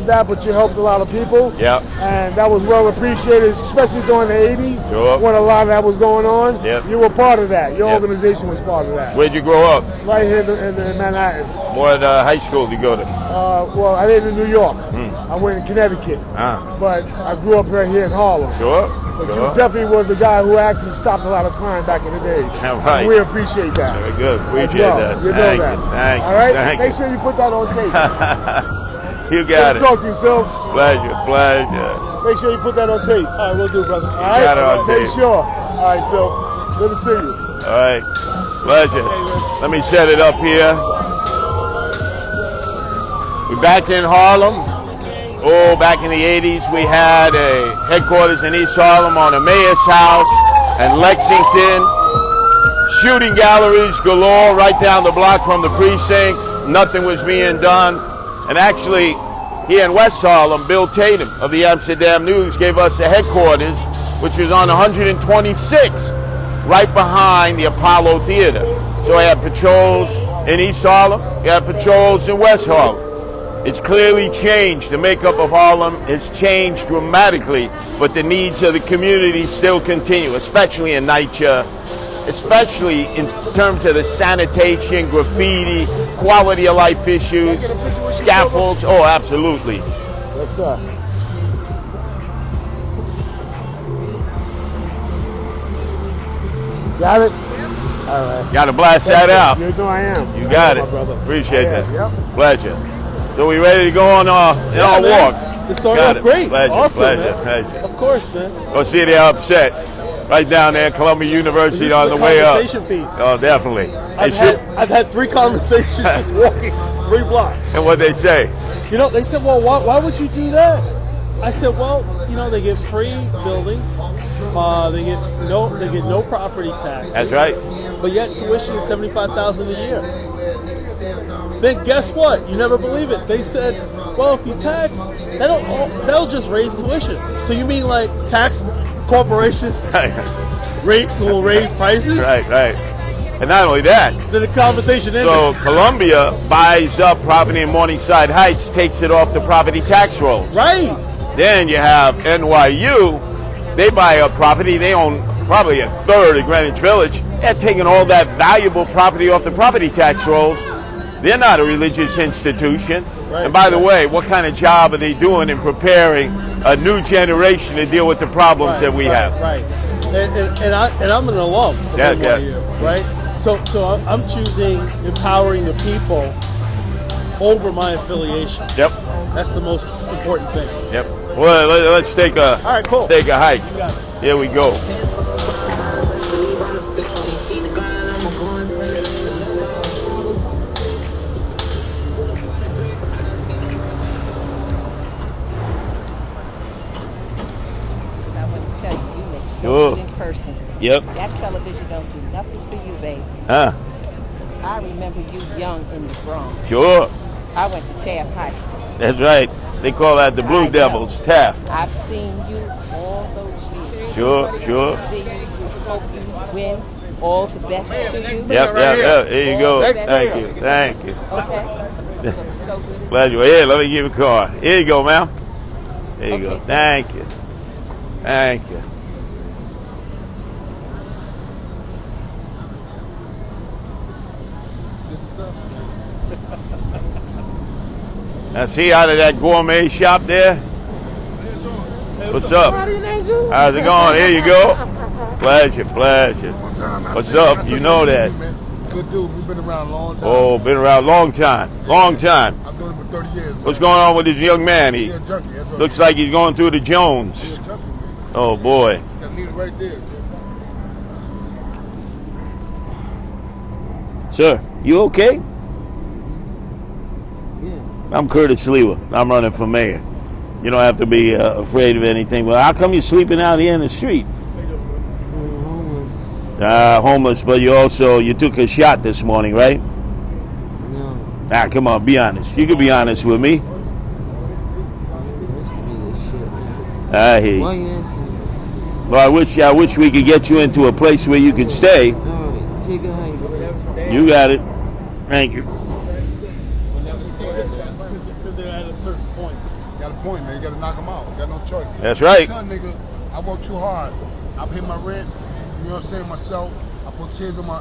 that, but you helped a lot of people. Yep. And that was well appreciated, especially during the 80s when a lot of that was going on. Yep. You were part of that. Your organization was part of that. Where'd you grow up? Right here in Manhattan. What high school did you go to? Well, I didn't in New York. I went in Connecticut. But I grew up right here in Harlem. Sure. But you definitely was the guy who actually stopped a lot of crime back in the day. Right. We appreciate that. Very good. Appreciate that. You know that. Thank you. All right? Thank Make you. sure you put that on tape. You got it. Talk to you, Sil. Pleasure. Make sure you put that on tape. All right, we'll do, brother. All right? Got it on tape. Make sure. All right, Sil. Good to see you. All right. Pleasure. Let me set it up here. We're back in Harlem. Oh, back in the 80s, we had a headquarters in East Harlem on the mayor's house and Lexington. Shooting galleries galore right down the block from the precinct. Nothing was being done. And actually, here in West Harlem, Bill Tatum of the Amsterdam News gave us the headquarters, which was on 126, right behind the Apollo Theater. So I had patrols in East Harlem, you had patrols in West Harlem. It's clearly changed. The makeup of Harlem has changed dramatically, but the needs of the community still continue, especially in NYC, especially in terms of the sanitation, graffiti, quality of life issues, scaffolds. Oh, absolutely. Yes, sir. Got it? All right. Got to blast that out. You know I am. You got it. Appreciate that. Pleasure. So we ready to go on our walk? It started off great. Pleasure. Awesome, Pleasure. man. Of course, man. Go see they're upset. Right down there, Columbia University on the way up. Piece. Oh, definitely. I've had 3 conversations just walking 3 blocks. And what they say? You know, they said, well, why would you do that? I said, well, you know, they get free buildings. They get no property taxes. That's right. But yet tuition is $75,000 a year. Then guess what? You never believe it. They said, well, if you tax, that'll just raise tuition. So you mean like tax corporations will raise prices? Right. And not only that. Then the conversation ended. So Columbia buys up property in Morningside Heights, takes it off the property tax rolls. Right. Then you have NYU. They buy up property. They own probably a third of Greenwich Village. They're taking all that valuable property off the property tax rolls. They're not a religious institution. Right. And by the way, what kind of job are they doing in preparing a new generation to deal with the problems that we have? Right. And I'm an alum of NYU, right? So I'm choosing empowering the people over my affiliation. Yep. That's the most important thing. Yep. Well, let's take a hike. Here we go. Sure. In person. Yep. That television don't do nothing for you, baby. Huh? I remember you young in the Bronx. Sure. I went to Taft High School. That's right. They call that the Blue Devils, Taft. I've seen you all those years. Sure. See you. Hope you win. All the best to you. Yep. Here you go. Thank you. Okay. So good. Glad you're here. Let me give you a card. Here you go, ma'am. There you go. Thank you. Now see out of that gourmet shop there? What's up? How's it going? Here you go. Pleasure. What's up? You know that. Good dude. We've been around a long time. Oh, been around a long time. I've known him for 30 years. What's going on with this young man? He junkie. looks like he's going through the Jones. Junkie, oh, boy. Got needed right there. Sir, you okay? I'm Curtis Sliwa. I'm running for mayor. You don't have to be afraid of anything. Well, how come you're sleeping out here in the street? Homeless, but you took a shot this morning, right? No. Come on, be honest. You can be honest with me. I hear you. Well, I wish we could get you into a place where you could stay. You got it. Thank you. Because they're at a certain point. Got a point, man. You got to knock them out. You got no choice. That's right. Tell nigga, I work too hard. I pay my rent. You know what I'm saying? Myself. I put kids on my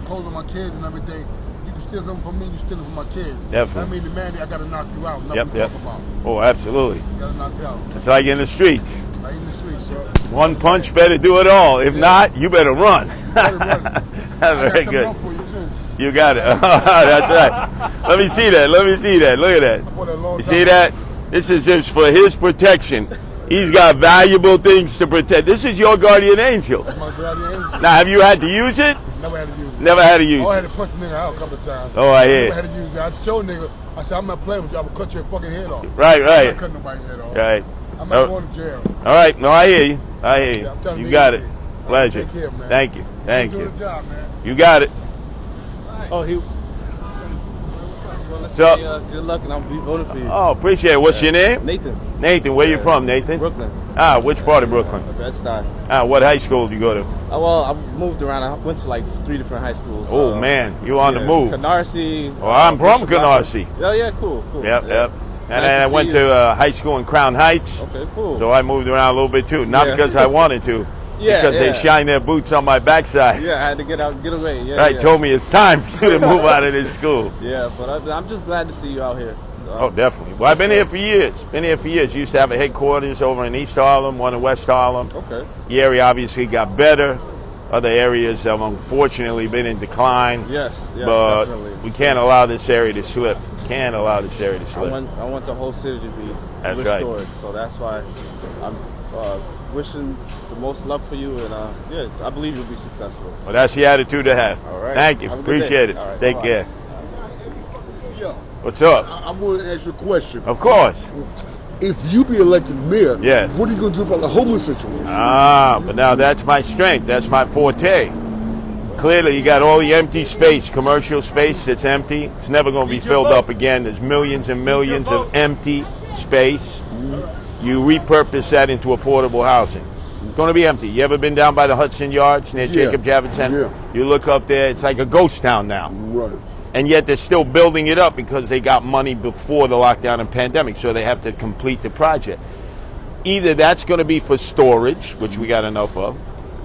clothes on my kids and everything. You can steal something from me. You steal it from my kids. Definitely. I mean, the man, I got to knock you out. Yep. Nothing to talk about. Oh, absolutely. You got to knock you out. It's like in the streets. Right in the streets, sir. One punch better do it all. If not, you better run. Very good. You got it. That's right. Let me see that. Let me see that. Look at that. You see that? This is just for his protection. He's got valuable things to protect. This is your guardian angel. My guardian angel. Now, have you had to use it? Never had to use it. Never had to use I it. had to punch the nigga out a couple of times. Oh, I hear. Never had to use it. I showed nigga. I said, I'm not playing with you. I'm going to cut your fucking head off. Right, I'm right. not cutting nobody's head off. Right. I'm not going to jail. All right. No, I hear you. I hear Yeah, I'm you. telling You you, got it. man. Pleasure. Take care, man. Thank you. Thank You you. doing the job, man. You got it. Oh, he. So, Good luck, and I'll be voting for you. oh, appreciate it. What's your name? Nathan, Nathan. Where you from, Nathan? Brooklyn. Ah, which part of Brooklyn? Bed-Stuy. Ah, what high school did you go to? Well, I moved around. I went to like 3 different high schools. Oh, man. You on the move. Canarsie. Well, I'm from Bishop Blackwood. Canarsie. Oh, yeah, cool. Yep, yeah. yep. And Nice then I to went see you. to high school in Crown Heights. Okay, cool. So I moved around a little bit too. Not Yeah. because I wanted to, Yeah, because they yeah. shine their boots on my backside. Yeah, I had to get away. Yeah, Right, yeah. told me it's time for you to move out of this school. Yeah, but I'm just glad to see you out here. Oh, definitely. Well, I've been here for years. Been here for years. Used to have a headquarters over in East Harlem, one in West Harlem. Okay. The area obviously got better. Other areas have unfortunately been in decline. Yes, but definitely. we can't allow this area to slip. Can't allow this area to slip. I want the whole city to be That's right. restored. So that's why I'm wishing the most luck for you, and yeah, I believe you'll be successful. Well, that's the attitude to have. All right. Thank you. Have a good Appreciate day. it. All right. Take Bye-bye. care. Yeah. What's up? I want to ask you a question. Of course. If you be elected mayor, Yes. what are you going to do about the homeless situation? Ah, but now that's my strength. That's my forte. Clearly, you got all the empty space, commercial space that's empty. It's never going to be filled up again. There's millions and millions of empty space. You repurpose that into affordable housing. It's going to be empty. You ever been down by the Hudson Yards near Jacob Javits Center? Yeah. You look up there, it's like a ghost town now. Right. And yet they're still building it up because they got money before the lockdown and pandemic, so they have to complete the project. Either that's going to be for storage, which we got enough of,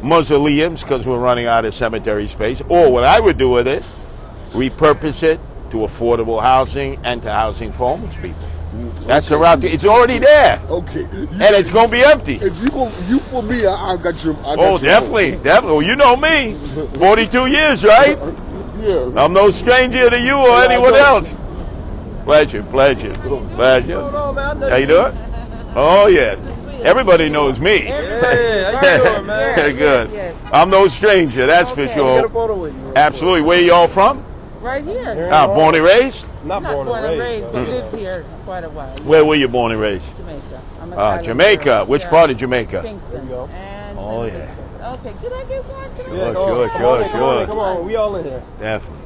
mausoleums because we're running out of cemetery space, or what I would do with it, repurpose it to affordable housing and to housing for homeless people. That's the route. It's already there, Okay. and it's going to be empty. If you for me, I got you. Oh, definitely, definitely. Well, you know me, 42 years, right? Yeah. I'm no stranger to you or Yeah, anyone I know. else. Pleasure, pleasure, pleasure. What's going on, man? I know How you doing? Oh yeah, everybody knows me. Yeah, how you doing, man? Very good. Yes. I'm no stranger, that's for Get a sure. photo with you. Absolutely. Where y'all from? Right here. Ah, born and raised. Not Not born and raised. but lived here quite a while. Where were you born and raised? Jamaica. I'm a Ah, Thailand Jamaica. girl. Which Yeah. part of Jamaica? Kingston. There you go. And Oh, St. yeah. Vincent. Okay, can I get one? Can I Sure, get sure, one? sure. Come on, we all in here. Definitely.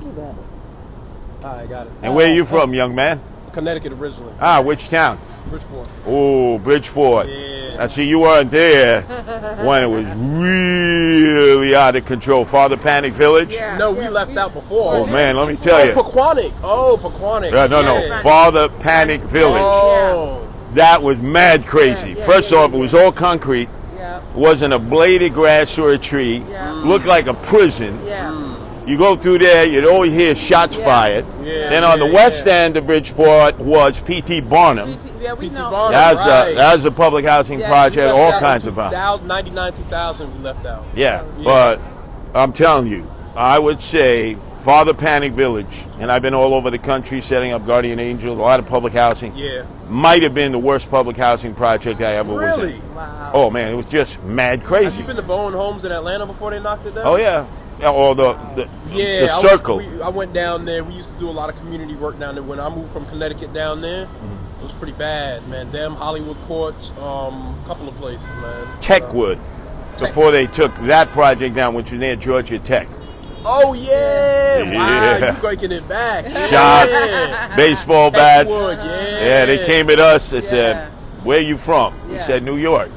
You got it. All right, got it. And where are you from, young man? Connecticut originally. Ah, which town? Bridgeport. Oh, Bridgeport. Yeah. I see you weren't there when it was really out of control. Father Panic Village? Yeah. No, we left out before. Oh, man, let me tell you. Paquonic. Oh, Paquonic. No. Father Panic Village. Oh. That was mad crazy. Yeah, First yeah, off, it was all concrete. Yeah. Wasn't a blade of grass or a tree. Yeah. Looked like a prison. Yeah. You go through there, you'd always hear shots Yeah. fired. Yeah, Then on the yeah, west yeah. end of Bridgeport was P.T. Barnum. Yeah, we P.T. know. Barnum. That was a public housing Yeah, project, We all left kinds out of problems. 99, 2000 we left out. Yeah, Yeah. but I'm telling you, I would say Father Panic Village, and I've been all over the country setting up Guardian Angels, a lot of public housing. Yeah. Might have been the worst public housing project I ever was Really? in. Wow. Oh man, it was just mad Have crazy. you been to Bowen Homes in Atlanta before they knocked it down? Oh yeah, or the Yeah, circle. I went down there. We used to do a lot of community work down there. When I moved from Connecticut down there, it was pretty bad, man. Them Hollywood Courts, a couple of places, man. Techwood, before they took that project down, which was near Georgia Tech. Oh yeah! Yeah. Wow, you breaking it back. Shot, Yeah. baseball bats. Techwood, yeah. Yeah, they came at us. They Yeah. said, "Where you from?" We Yeah. said, "New York."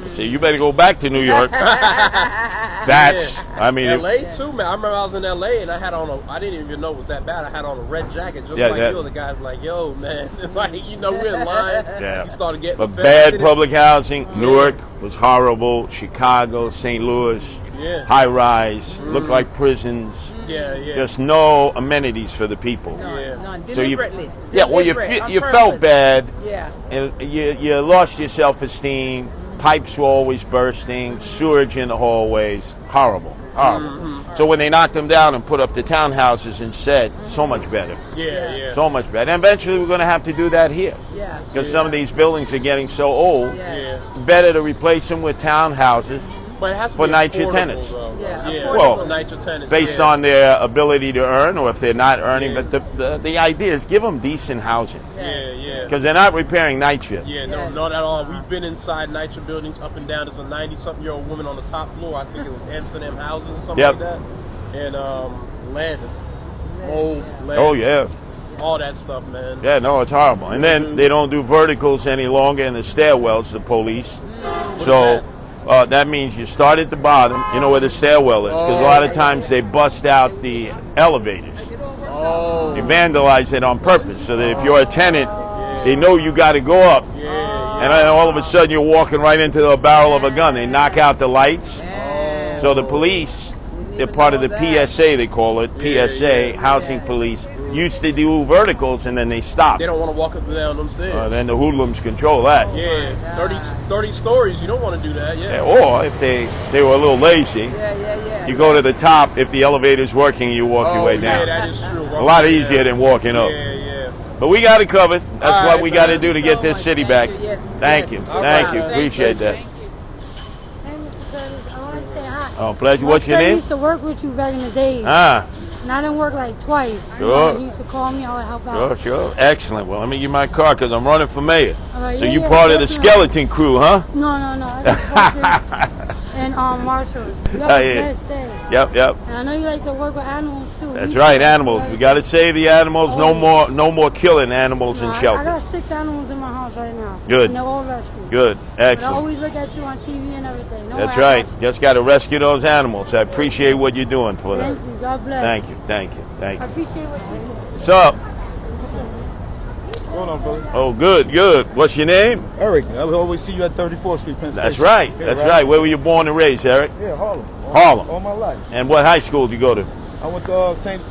I say, you better go back to New York. That's, I mean. L.A. too, man. I remember I was in L.A. and I had on I didn't even know it was that bad. I had on a red jacket just like you. The guy's like, yo, man. Like, you know, we're in line. Yeah. You started getting But bad public housing. Newark was horrible. Chicago, St. Louis, high rise, looked like prisons. Just no amenities for the people. None. So you, Deliberate, you felt bad. Yeah. And you lost your self-esteem. Pipes were always bursting. Sewage in the hallways. Horrible. So when they knocked them down and put up the townhouses instead, so much better. So much better. And eventually we're going to have to do that here. Because some of these buildings are getting so old. It's better to replace them with townhouses. But it has to for be NYCHA tenants. Well, NYCHA tenants. Based on their ability to earn, or if they're not earning. But the idea is give them decent housing. Because they're not repairing NYCHA. No, not at all. We've been inside NYCHA buildings up and down. There's a 90-something-year-old woman on the top floor. I think it was Amsterdam Housing or something like that. And lead, mold, lead. Oh, yeah. All that stuff, man. Yeah, no, it's horrible. And then they don't do verticals any longer in the stairwells, the police. So that means you start at the bottom, you know where the stairwell is, because a lot of times they bust out the elevators. They vandalize it on purpose, so that if you're a tenant, they know you got to go up. And then all of a sudden you're walking right into the barrel of a gun. They knock out the lights. So the police, they're part of the PSA, they call it, PSA, Housing Police, used to do verticals and then they stopped. They don't want to walk up and down them stairs. Then the hoodlums control that. 30 stories, you don't want to do that, Or if they were a little lazy, you go to the top. If the elevator's working, you walk your way down. That is true. A lot easier than walking up. But we got it covered. That's what we got to do to get this city back. Thank you. Thank you. Appreciate that. Hey, Mr. Curtis, I want to say hi. Oh, pleasure. What's your I name? used to work with you back in the day. And I didn't work like twice. Sure. You used to call me, I would help out. Sure. Excellent. Well, let me get my car because I'm running for mayor. Right, So you part of the skeleton crew, huh? No. I just and Marshall. You have the best day. Yep. And I know you like to work with animals too. That's right, animals. We got to save the animals. No more killing animals in I shelters. got 6 animals in my house right now. Good. And they're all rescued. Good. But I Excellent. always look at you on TV and everything. That's right. Just got to rescue those animals. I appreciate what you're doing for them. Thank you. God bless. Thank you. I appreciate what you do. What's up? What's going on, brother? Oh, good. What's your name? Eric. I will always see you at 34th Street, Penn Station. That's right. That's right. Where were you born and raised, Eric? Yeah, Harlem. Harlem. All my life. And what high school did you go to? I went to St.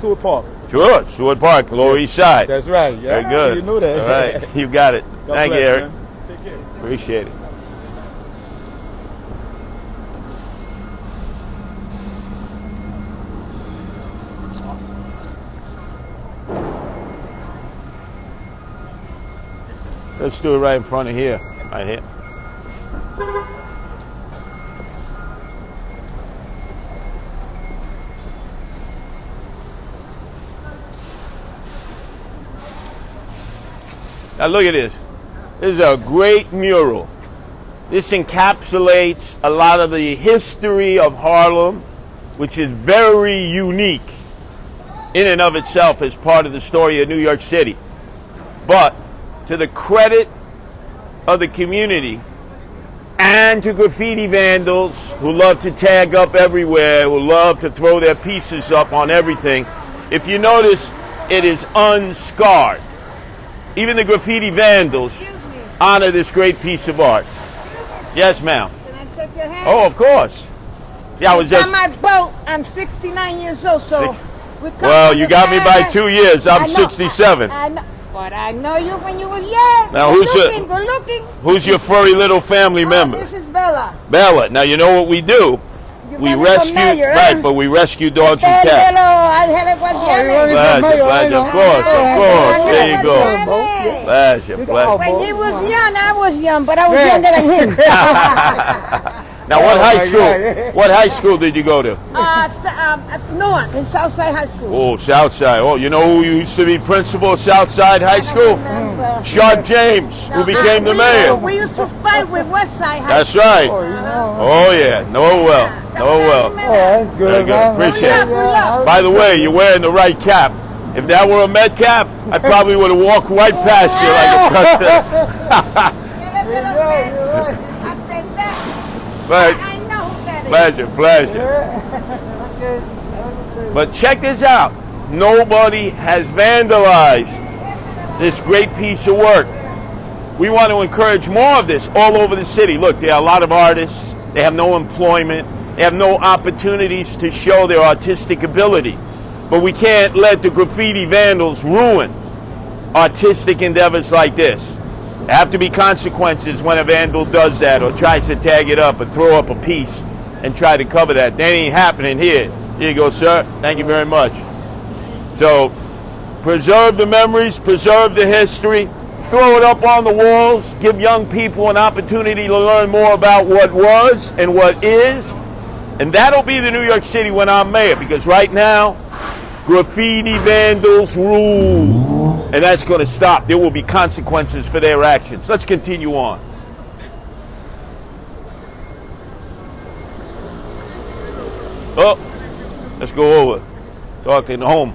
Seward Park. Sure, Seward Park, Lower East Side. That's right. Yeah. Very good. You knew that. All right. You got it. God Thank you, bless, Eric. man. Take care. Appreciate it. Let's do it right in front of here. Right here. Now look at this. This is a great mural. This encapsulates a lot of the history of Harlem, which is very unique in and of itself as part of the story of New York City. But to the credit of the community and to graffiti vandals who love to tag up everywhere, who love to throw their pieces up on everything, if you notice, it is unscarred. Even the graffiti vandals honor this great piece of art. Yes, ma'am. Can I shake your hand? Oh, of course. Yeah, I was just... On my boat, I'm 69 years old, so... Well, you got me by 2 years. I'm 67. I know, but I know you when you was young. Now, Good looking. who's your furry little family member? This is Bella. Bella. Now, you know what we do? We rescue, right, but we rescue dogs and cats. Pleasure, of course. There you go. Pleasure. When he was young, I was young, but I was younger than him. Now, what high school did you go to? Newark, in Southside High School. Oh, Southside. Oh, you know who used to be principal of Southside High School? Sharp James, who became the mayor. We used to fight with Westside High That's School. right. Oh, yeah. Know well. Very good. Appreciate it. By the way, you're wearing the right cap. If that were a Met cap, I probably would have walked right past you like a president. But I know who that is. pleasure. But check this out. Nobody has vandalized this great piece of work. We want to encourage more of this all over the city. Look, there are a lot of artists. They have no employment. They have no opportunities to show their artistic ability. But we can't let the graffiti vandals ruin artistic endeavors like this. There have to be consequences when a vandal does that or tries to tag it up or throw up a piece and try to cover that. That ain't happening here. Here you go, sir. Thank you very much. So, preserve the memories, preserve the history, throw it up on the walls, give young people an opportunity to learn more about what was and what is. And that'll be the New York City when I'm mayor, because right now, graffiti vandals rule. And that's going to stop. There will be consequences for their actions. Let's continue on. Oh, let's go over. Talk to the home.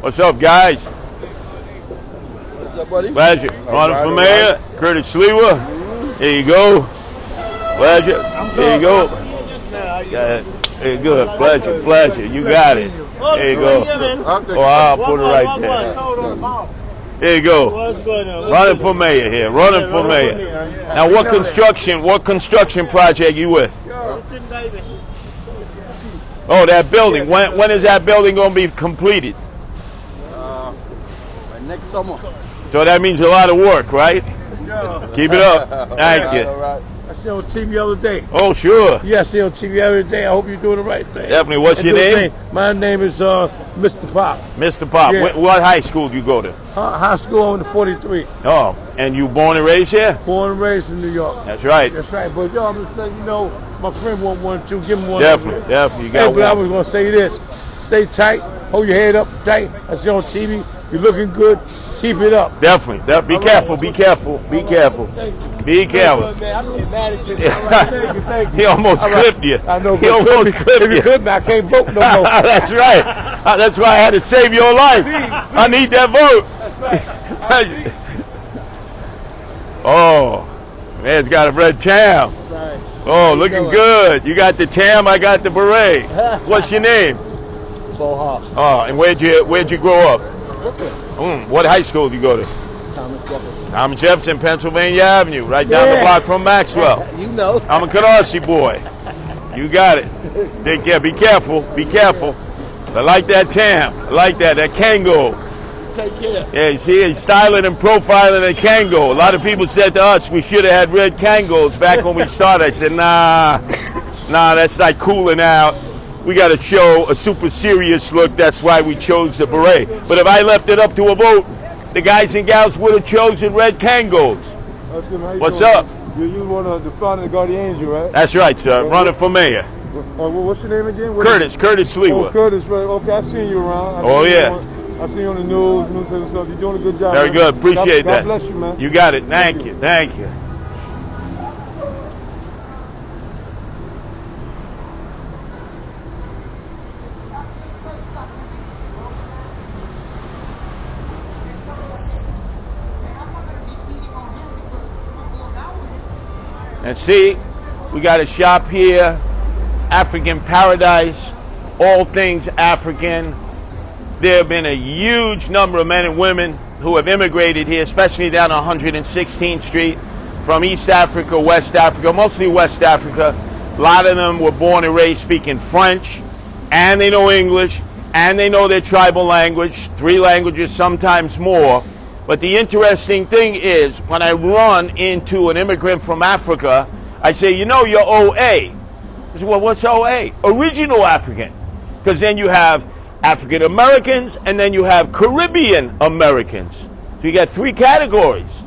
What's up, guys? What's up, buddy? Pleasure. Running for mayor, Curtis Sliwa. There you go. Pleasure. There you go. Yeah, there you go. Pleasure. You got it. There you go. Oh, I'll put it right there. There you go. Running for mayor here. Running for mayor. Now, what construction project you with? Oh, that building. When is that building going to be completed? Next summer. So that means a lot of work, right? Keep it up. Thank you. I see on TV the other day. Oh, sure. Yeah, I see on TV every day. I hope you're doing the right thing. Definitely. What's your name? My name is Mr. Pop. Mr. Pop. Yeah. What high school do you go to? High school on the 43. Oh, and you born and raised here? Born and raised in New York. That's right. That's right. But yo, I'm just letting you know, my friend want one too. Give him one. Definitely. You got hey, but I one. was going to say this. Stay tight. Hold your head up tight. I see on TV. You're looking good. Keep it up. Definitely. Be careful. Be careful. Be careful. Be careful. He almost clipped you. I know. He almost clipped you. Clip me, I can't vote no more. That's right. That's why I had to save your life. I need that vote. That's right. Oh, man's got a red tam. Oh, looking good. You got the tam, I got the beret. What's your name? Boha. Oh, and where'd you grow up? What high school did you go to? Thomas Jefferson, Pennsylvania Avenue, right down the block from Maxwell. You know. I'm a Canarsie boy. You got it. Take care. Be careful. Be careful. I like that tam. I like that Kango. Take care. Yeah, you see, he's styling and profiling a Kango. A lot of people said to us we should have had red Kangos back when we started. I said, nah, that's like cooling out. We got to show a super serious look. That's why we chose the beret. But if I left it up to a vote, the guys and gals would have chosen red Kangos. What's up? You one of the founder of the Guardian Angel, right? That's right, sir. Running for mayor. What's your name again? Curtis Sliwa. Oh, Curtis, right. Okay, I seen you around. I seen you on the news and stuff. You're doing a good job. Very good. Appreciate that. God bless you, man. You got it. Thank you. Thank you. And see, we got a shop here, African Paradise, all things African. There have been a huge number of men and women who have immigrated here, especially down 116th Street, from East Africa, West Africa, mostly West Africa. A lot of them were born and raised speaking French, and they know English, and they know their tribal language, 3 languages, sometimes more. But the interesting thing is, when I run into an immigrant from Africa, I say, you know, you're OA. I say, well, what's OA? Original African. Because then you have African Americans, and then you have Caribbean Americans. So you got 3 categories.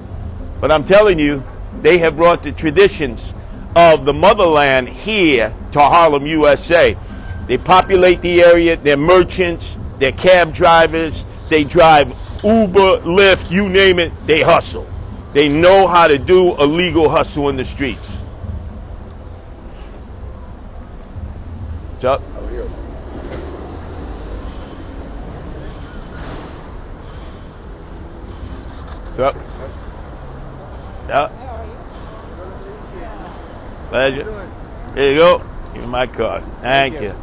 But I'm telling you, they have brought the traditions of the motherland here to Harlem, USA. They populate the area, they're merchants, they're cab drivers, they drive Uber, Lyft, you name it, they hustle. They know how to do a legal hustle in the streets. What's up? Over here. What's up? Yeah. Pleasure. Here you go. Give me my card. Thank you.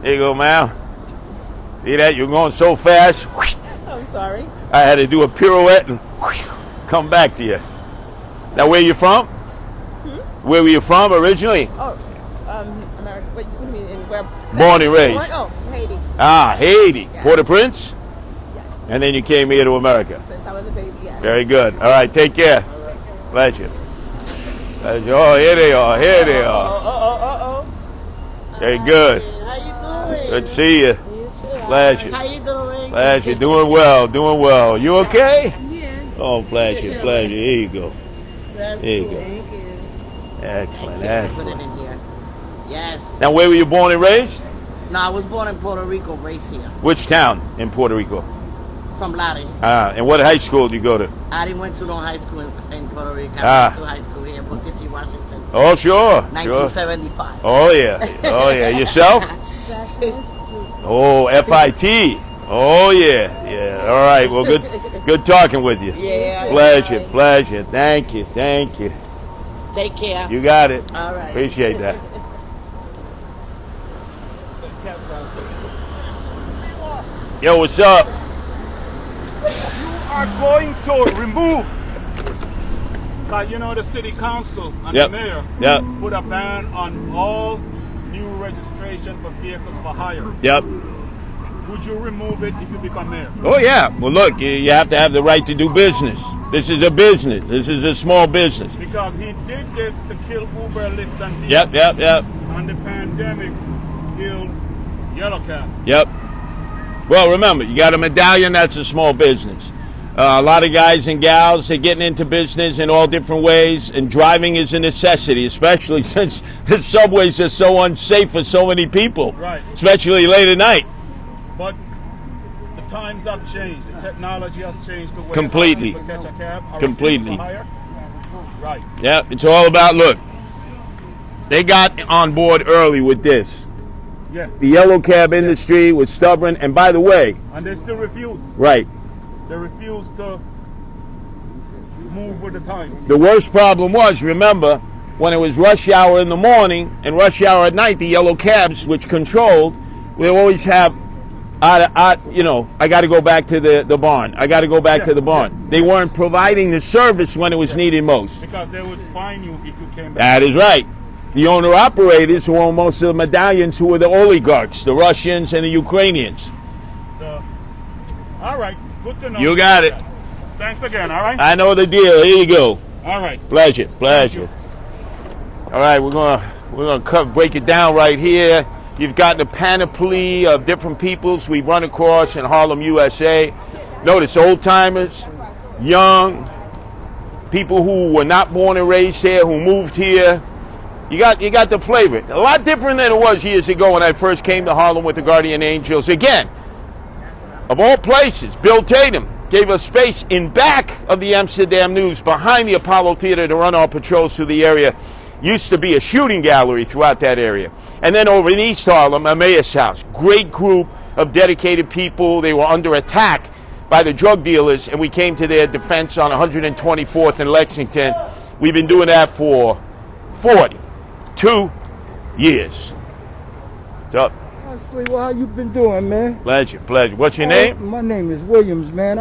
Here you go, ma'am. See that? You're going so fast. I'm sorry. I had to do a pirouette and come back to you. Now, where you from? Where were you from originally? Oh, America. What do you mean? Where? Born and raised. Oh, Haiti. Ah, Haiti. Yeah. Port-au-Prince? Yes. And then you came here to America. Since I was a baby, yes. Very good. All right, take care. Pleasure. Pleasure. Oh, here they are. Here they are. Very good. How you doing? Good to see you. Pleasure. How you doing? Pleasure. Doing well. Doing well. You okay? Yeah. Oh, pleasure. Pleasure. Here you go. That's Here you cool. go. Thank you. Excellent. Put it Excellent. in here. Yes. Now, where were you born and raised? No, I was born in Puerto Rico, raised here. Which town in Puerto Rico? From Latin. Ah, and what high school did you go to? I didn't went to no high school in Puerto Rico. I Ah. went to high school here in Booker T, Washington. Oh, sure. Sure. 1975. Oh, yeah. Oh, yeah. Yourself? Oh, FIT. Oh, yeah. Yeah. All right. Well, good talking with you. Yeah. Pleasure. Pleasure. Thank you. Thank you. Take care. You got it. All right. Appreciate that. Yo, what's up? Are going to remove, like, you know, the city council and Yep. the mayor Yep. put a ban on all new registration for vehicles for hire. Yep. Would you remove it if you become mayor? Oh, yeah. Well, look, you have to have the right to do business. This is a business. This is a small business. Because he did this to kill Uber, Lyft, and Lyft. Yep, yep, yep. And the pandemic killed Yellow Cab. Yep. Well, remember, you got a medallion, that's a small business. A lot of guys and gals are getting into business in all different ways, and driving is a necessity, especially since the subways are so unsafe for so many people, Right. especially late at night. But the times have changed. The technology has changed the way Completely. people catch a cab. or Completely. for hire. Right. Yeah, it's all about, look, they got on board early with this. Yeah. The yellow cab industry was stubborn, and by the way, And they still refuse. right, They refuse to move with the times. the worst problem was, remember, when it was rush hour in the morning and rush hour at night, the yellow cabs, which controlled, we always have, I got to go back to the barn. I got to go back to the barn. They weren't providing the service when it was needed most. Because they would fine you if you came back. That is right. The owner-operators who own most of the medallions, who were the oligarchs, the Russians and the Ukrainians. So, all right. Good to know. You got it. Thanks again, all right? I know the deal. Here you go. All right. Pleasure, pleasure. All right, we're gonna break it down right here. You've got the panoply of different peoples we run across in Harlem, USA. Notice old timers, young, people who were not born and raised here, who moved here. You got the flavor. A lot different than it was years ago when I first came to Harlem with the Guardian Angels. Again, of all places, Bill Tatum gave us space in back of the Amsterdam News, behind the Apollo Theater, to run our patrols through the area. Used to be a shooting gallery throughout that area. And then over in East Harlem, Emmaus House. Great group of dedicated people. They were under attack by the drug dealers, and we came to their defense on 124th and Lexington. We've been doing that for 42 years. What's up? Sliwa, how you been doing, man? Pleasure, pleasure. What's your name? My name is Williams, man.